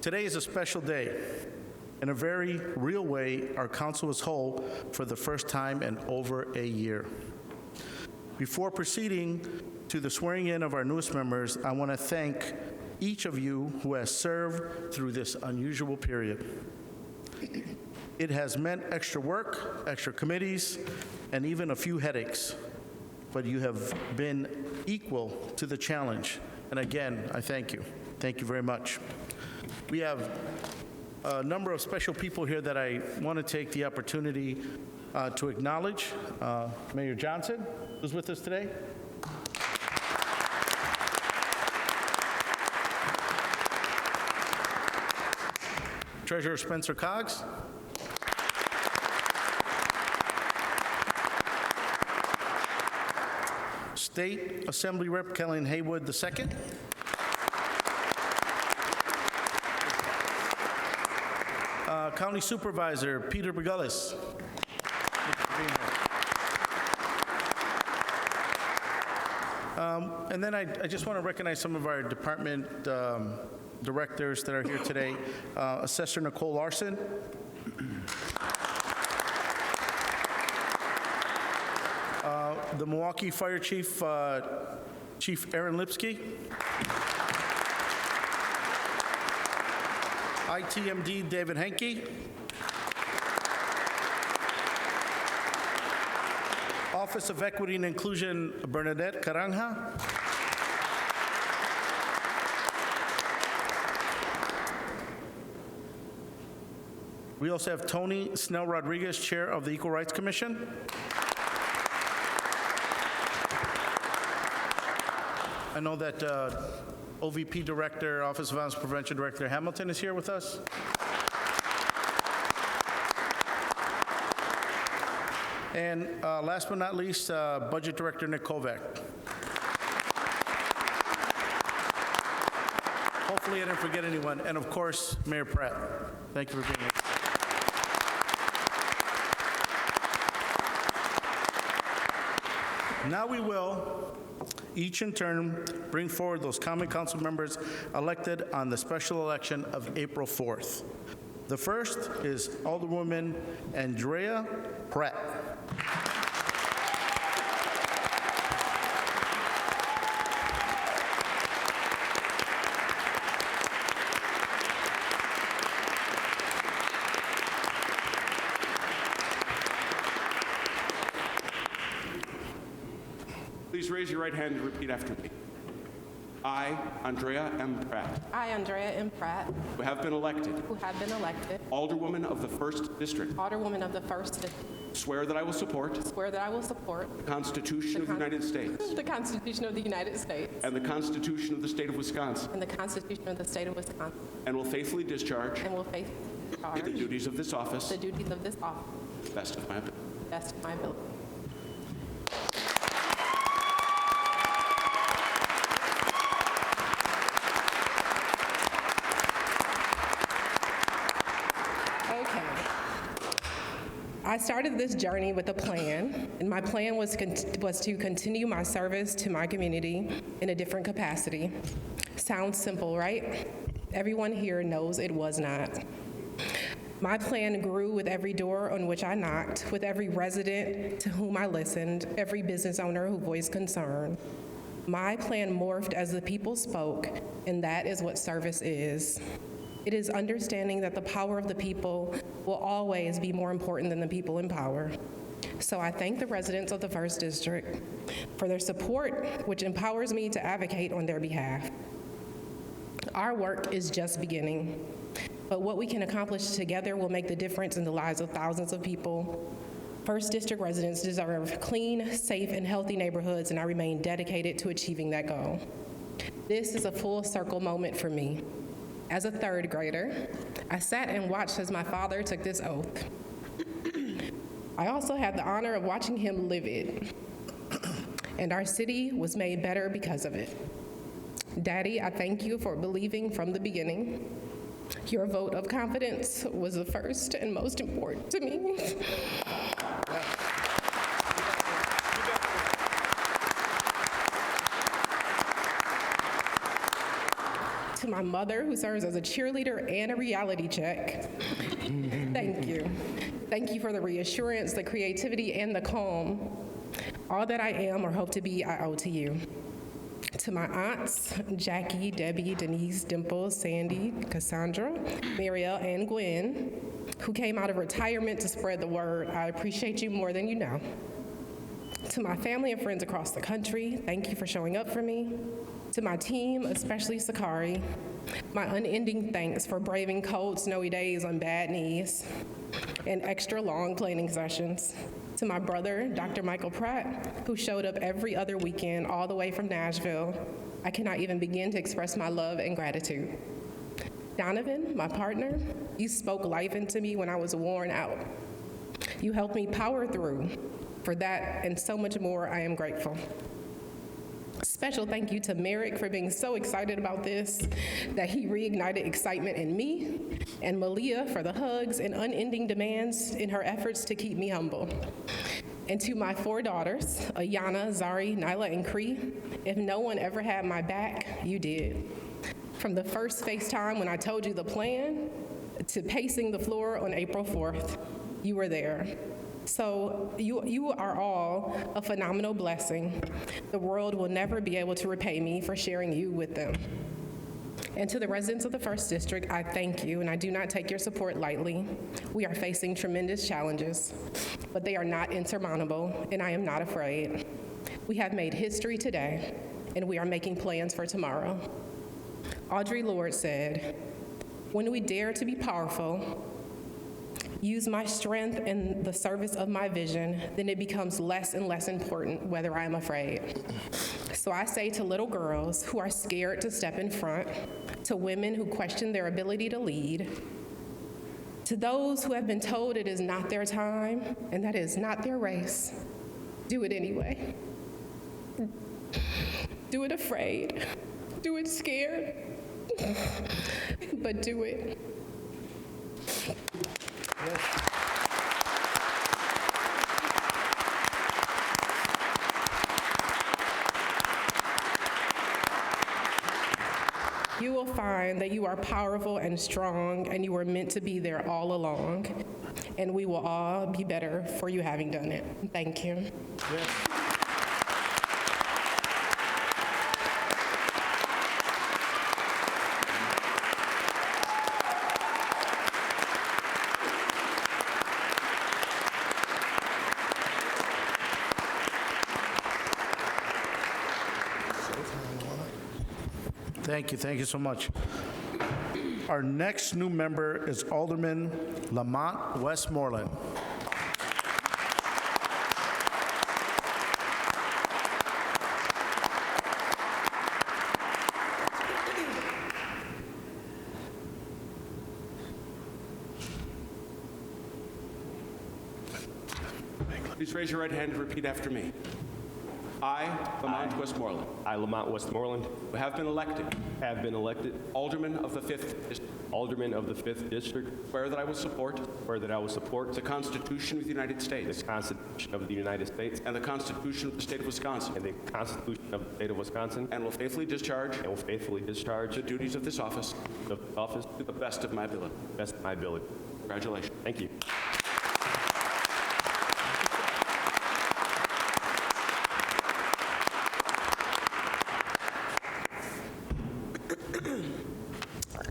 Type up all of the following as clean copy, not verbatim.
Today is a special day. In a very real way, our council is whole for the first time in over a year. Before proceeding to the swearing in of our newest members, I want to thank each of you who has served through this unusual period. It has meant extra work, extra committees, and even a few headaches, but you have been equal to the challenge. And again, I thank you. Thank you very much. We have a number of special people here that I want to take the opportunity to acknowledge. Mayor Johnson, who's with us today. Treasurer Spencer Coggs. State Assembly Rep Kellyanne Haywood II. County Supervisor Peter Begullis. And then I just want to recognize some of our department directors that are here today. Assessor Nicole Larson. The Milwaukee Fire Chief, Chief Aaron Lipsky. ITMD David Henke. Office of Equity and Inclusion Bernadette Caranja. We also have Tony Snell Rodriguez, Chair of the Equal Rights Commission. I know that OVP Director, Office of Violence Prevention Director Hamilton is here with us. And last but not least, Budget Director Nick Kovac. Hopefully I didn't forget anyone. And of course, Mayor Pratt. Thank you for being here. Now we will, each in turn, bring forward those common council members elected on the special election of April 4th. The first is Alderwoman Andrea Pratt. Please raise your right hand and repeat after me. I, Andrea M. Pratt. I, Andrea M. Pratt. Who have been elected. Who have been elected. Alderwoman of the 1st District. Alderwoman of the 1st District. Swear that I will support. Swear that I will support. The Constitution of the United States. The Constitution of the United States. And the Constitution of the State of Wisconsin. And the Constitution of the State of Wisconsin. And will faithfully discharge. And will faithfully discharge. The duties of this office. The duties of this office. Best of my ability. Best of my ability. I started this journey with a plan, and my plan was to continue my service to my community in a different capacity. Sounds simple, right? Everyone here knows it was not. My plan grew with every door on which I knocked, with every resident to whom I listened, every business owner who voiced concern. My plan morphed as the people spoke, and that is what service is. It is understanding that the power of the people will always be more important than the people in power. So I thank the residents of the 1st District for their support, which empowers me to advocate on their behalf. Our work is just beginning, but what we can accomplish together will make the difference in the lives of thousands of people. 1st District residents deserve clean, safe, and healthy neighborhoods, and I remain dedicated to achieving that goal. This is a full circle moment for me. As a 3rd grader, I sat and watched as my father took this oath. I also had the honor of watching him live it, and our city was made better because of it. Daddy, I thank you for believing from the beginning. Your vote of confidence was the first and most important to me. To my mother, who serves as a cheerleader and a reality check, thank you. Thank you for the reassurance, the creativity, and the calm. All that I am or hope to be, I owe to you. To my aunts, Jackie, Debbie, Denise, Dimples, Sandy, Cassandra, Marielle, and Gwen, who came out of retirement to spread the word, I appreciate you more than you know. To my family and friends across the country, thank you for showing up for me. To my team, especially Sakari, my unending thanks for braving cold, snowy days on bad knees and extra long planning sessions. To my brother, Dr. Michael Pratt, who showed up every other weekend all the way from Nashville, I cannot even begin to express my love and gratitude. Donovan, my partner, you spoke life into me when I was worn out. You helped me power through. For that and so much more, I am grateful. Special thank you to Merrick for being so excited about this that he reignited excitement in me, and Malia for the hugs and unending demands in her efforts to keep me humble. And to my 4 daughters, Ayana, Zari, Nyla, and Cree, if no one ever had my back, you did. From the first FaceTime when I told you the plan, to pacing the floor on April 4th, you were there. So you are all a phenomenal blessing. The world will never be able to repay me for sharing you with them. And to the residents of the 1st District, I thank you, and I do not take your support lightly. We are facing tremendous challenges, but they are not insurmountable, and I am not afraid. We have made history today, and we are making plans for tomorrow. Audre Lorde said, "When we dare to be powerful, use my strength in the service of my vision, then it becomes less and less important whether I am afraid." So I say to little girls who are scared to step in front, to women who question their ability to lead, to those who have been told it is not their time and that it is not their race, do it anyway. Do it afraid, do it scared, but do it. You will find that you are powerful and strong, and you were meant to be there all along. And we will all be better for you having done it. Thank you. Yes. Thank you so much. Our next new member is Alderman Lamont Westmoreland. Please raise your right hand and repeat after me. I, Lamont Westmoreland, I, Lamont Westmoreland, who have been elected have been elected Alderman of the 5th District, Alderman of the 5th District, swear that I will support that I will support the Constitution of the United the States Constitution of the United States and the Constitution of the State of Wisconsin, and the Constitution of the State of Wisconsin, and will faithfully discharge and will faithfully discharge the duties of this office the office to the best of my ability. to the best of my ability. Congratulations. Thank you.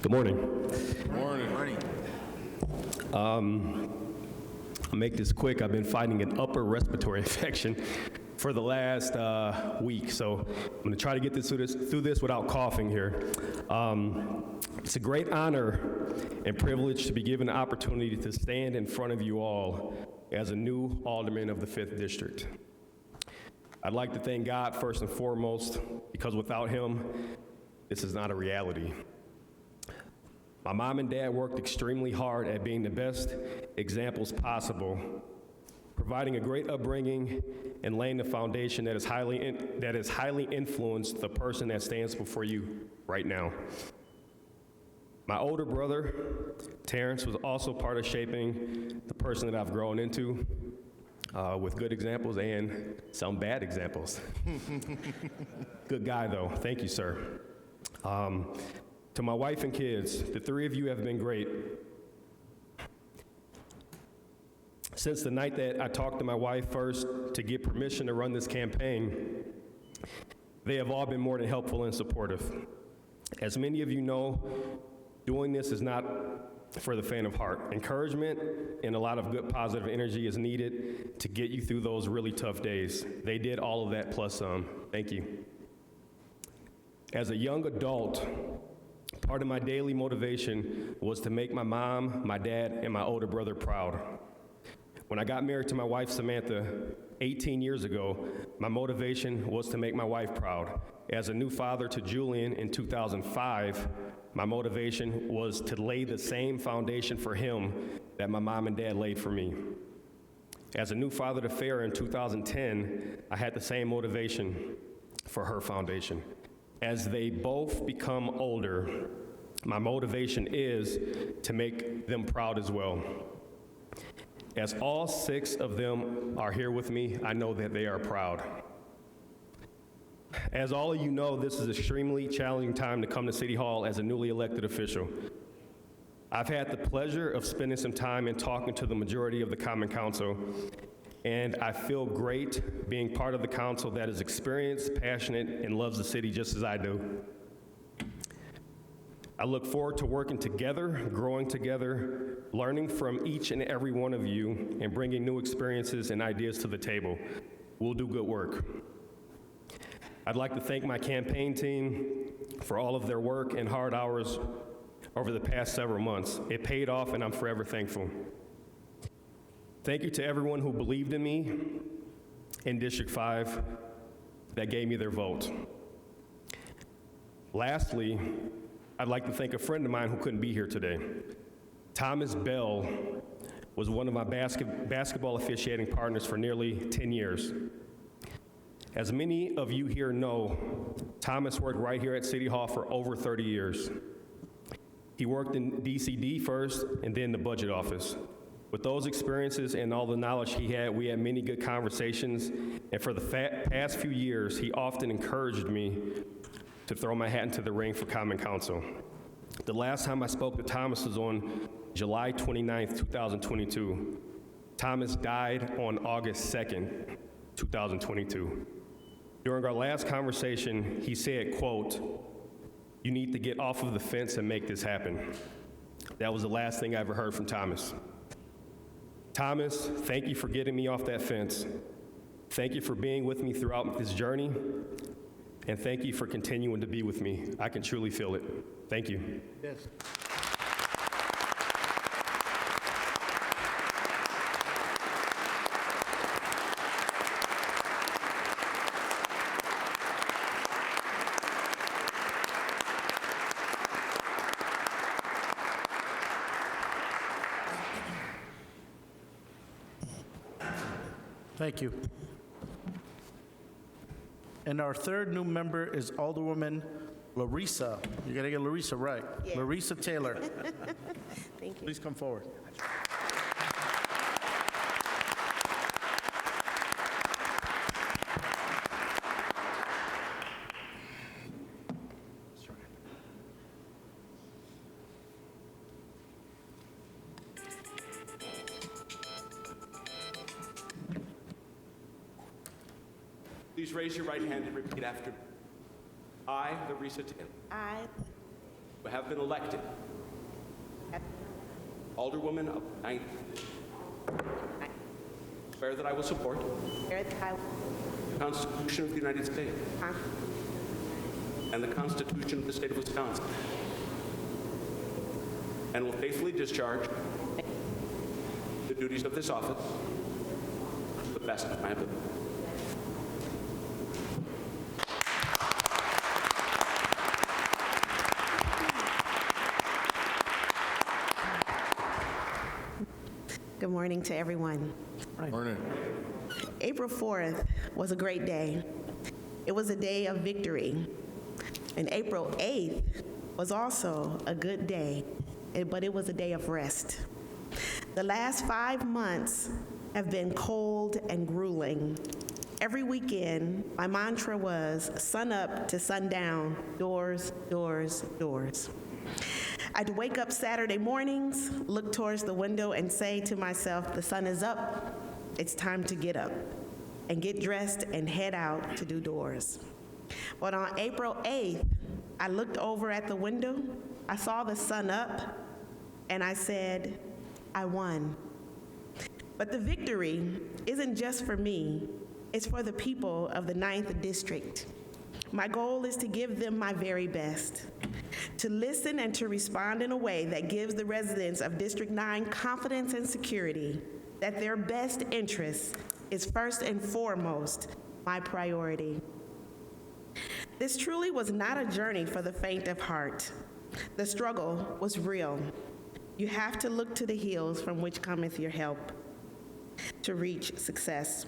Good morning. Morning. I'll make this quick. I've been fighting an upper respiratory infection for the last week, so I'm going to try to get through this without coughing here. It's a great honor and privilege to be given the opportunity to stand in front of you all as a new alderman of the 5th District. I'd like to thank God first and foremost, because without him, this is not a reality. My mom and dad worked extremely hard at being the best examples possible, providing a great upbringing and laying the foundation that has highly influenced the person that stands before you right now. My older brother, Terrence, was also part of shaping the person that I've grown into, with good examples and some bad examples. Good guy, though. Thank you, sir. To my wife and kids, the three of you have been great. Since the night that I talked to my wife first to get permission to run this campaign, they have all been more than helpful and supportive. As many of you know, doing this is not for the faint of heart. Encouragement and a lot of good positive energy is needed to get you through those really tough days. They did all of that plus some. Thank you. As a young adult, part of my daily motivation was to make my mom, my dad, and my older brother proud. When I got married to my wife, Samantha, 18 years ago, my motivation was to make my wife proud. As a new father to Julian in 2005, my motivation was to lay the same foundation for him that my mom and dad laid for me. As a new father to Farah in 2010, I had the same motivation for her foundation. As they both become older, my motivation is to make them proud as well. As all 6 of them are here with me, I know that they are proud. As all of you know, this is an extremely challenging time to come to City Hall as a newly elected official. I've had the pleasure of spending some time and talking to the majority of the Common Council, and I feel great being part of the council that is experienced, passionate, and loves the city just as I do. I look forward to working together, growing together, learning from each and every one of you, and bringing new experiences and ideas to the table. We'll do good work. I'd like to thank my campaign team for all of their work and hard hours over the past several months. It paid off, and I'm forever thankful. Thank you to everyone who believed in me in District 5 that gave me their vote. Lastly, I'd like to thank a friend of mine who couldn't be here today. Thomas Bell was one of my basketball officiating partners for nearly 10 years. As many of you here know, Thomas worked right here at City Hall for over 30 years. He worked in DCD first and then the budget office. With those experiences and all the knowledge he had, we had many good conversations, and for the past few years, he often encouraged me to throw my hat into the ring for Common Council. The last time I spoke to Thomas was on July 29th, 2022. Thomas died on August 2nd, 2022. During our last conversation, he said, quote, "You need to get off of the fence and make this happen." That was the last thing I ever heard from Thomas. Thomas, thank you for getting me off that fence. Thank you for being with me throughout this journey. And thank you for continuing to be with me. I can truly feel it. Thank you. Yes. Thank you. And our third new member is Alderwoman Larresa. You gotta get Larresa right. Yeah. Larresa Taylor. Thank you. Please come forward. Please raise your right hand and repeat after me. I, Larresa Taylor, I who have been elected Alderwoman of the 9th District, swear that I will support swear that I will the Constitution of the United States and the Constitution of the State of Wisconsin, and will faithfully discharge the duties of this office to the best of my ability. Good morning to everyone. Morning. April 4th was a great day. It was a day of victory. And April 8th was also a good day, but it was a day of rest. The last 5 months have been cold and grueling. Every weekend, my mantra was sun up to sundown, doors, doors, doors. I'd wake up Saturday mornings, look towards the window, and say to myself, the sun is up, it's time to get up, and get dressed and head out to do doors. But on April 8th, I looked over at the window, I saw the sun up, and I said, I won. But the victory isn't just for me, it's for the people of the 9th District. My goal is to give them my very best, to listen and to respond in a way that gives the residents of District 9 confidence and security that their best interest is first and foremost my priority. This truly was not a journey for the faint of heart. The struggle was real. You have to look to the hills from which cometh your help to reach success.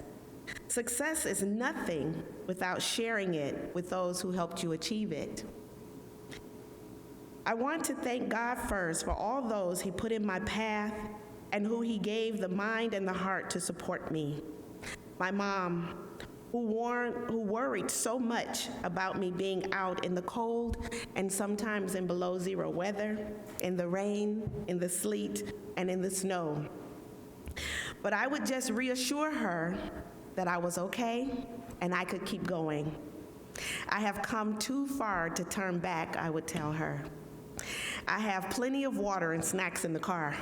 Success is nothing without sharing it with those who helped you achieve it. I want to thank God first for all those He put in my path and who He gave the mind and the heart to support me. My mom, who worried so much about me being out in the cold and sometimes in below zero weather, in the rain, in the sleet, and in the snow. But I would just reassure her that I was okay and I could keep going. I have come too far to turn back, I would tell her. I have plenty of water and snacks in the car.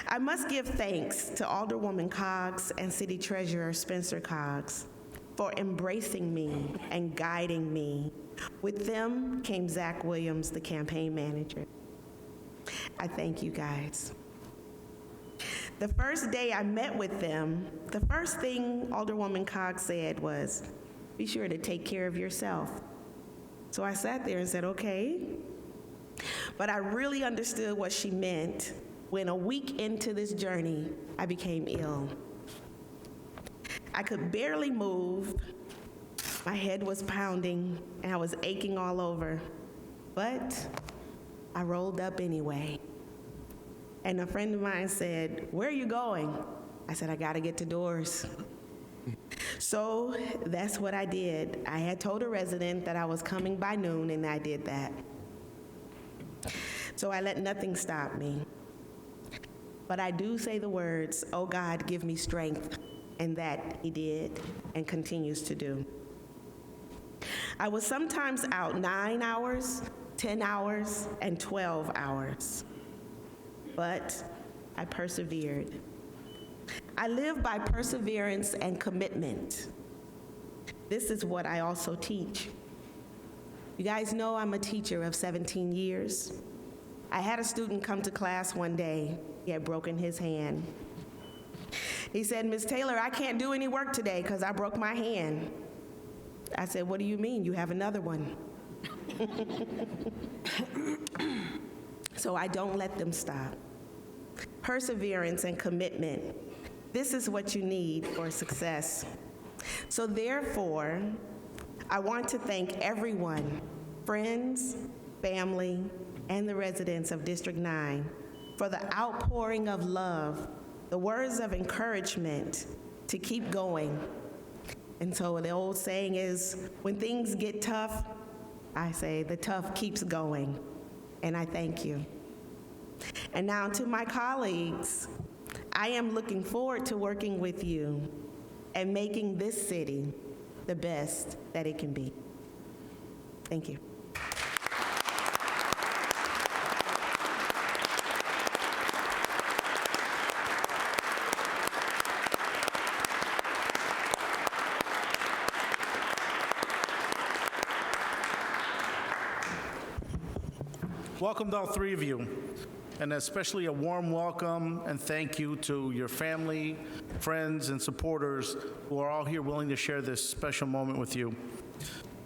I must give thanks to Alderwoman Coggs and City Treasurer Spencer Coggs for embracing me and guiding me. With them came Zach Williams, the campaign manager. I thank you guys. The first day I met with them, the first thing Alderwoman Coggs said was, be sure to take care of yourself. So I sat there and said, okay. But I really understood what she meant when a week into this journey, I became ill. I could barely move, my head was pounding, and I was aching all over. But I rolled up anyway. And a friend of mine said, where are you going? I said, I gotta get to doors. So that's what I did. I had told a resident that I was coming by noon, and I did that. So I let nothing stop me. But I do say the words, oh God, give me strength, and that He did and continues to do. I was sometimes out 9 hours, 10 hours, and 12 hours. But I persevered. I live by perseverance and commitment. This is what I also teach. You guys know I'm a teacher of 17 years. I had a student come to class one day. He had broken his hand. He said, Ms. Taylor, I can't do any work today because I broke my hand. I said, what do you mean? You have another one. So I don't let them stop. Perseverance and commitment. This is what you need for success. So therefore, I want to thank everyone, friends, family, and the residents of District 9 for the outpouring of love, the words of encouragement to keep going. And so the old saying is, when things get tough, I say the tough keeps going. And I thank you. And now to my colleagues, I am looking forward to working with you and making this city the best that it can be. Thank you. Welcome to all three of you, and especially a warm welcome and thank you to your family, friends, and supporters who are all here willing to share this special moment with you.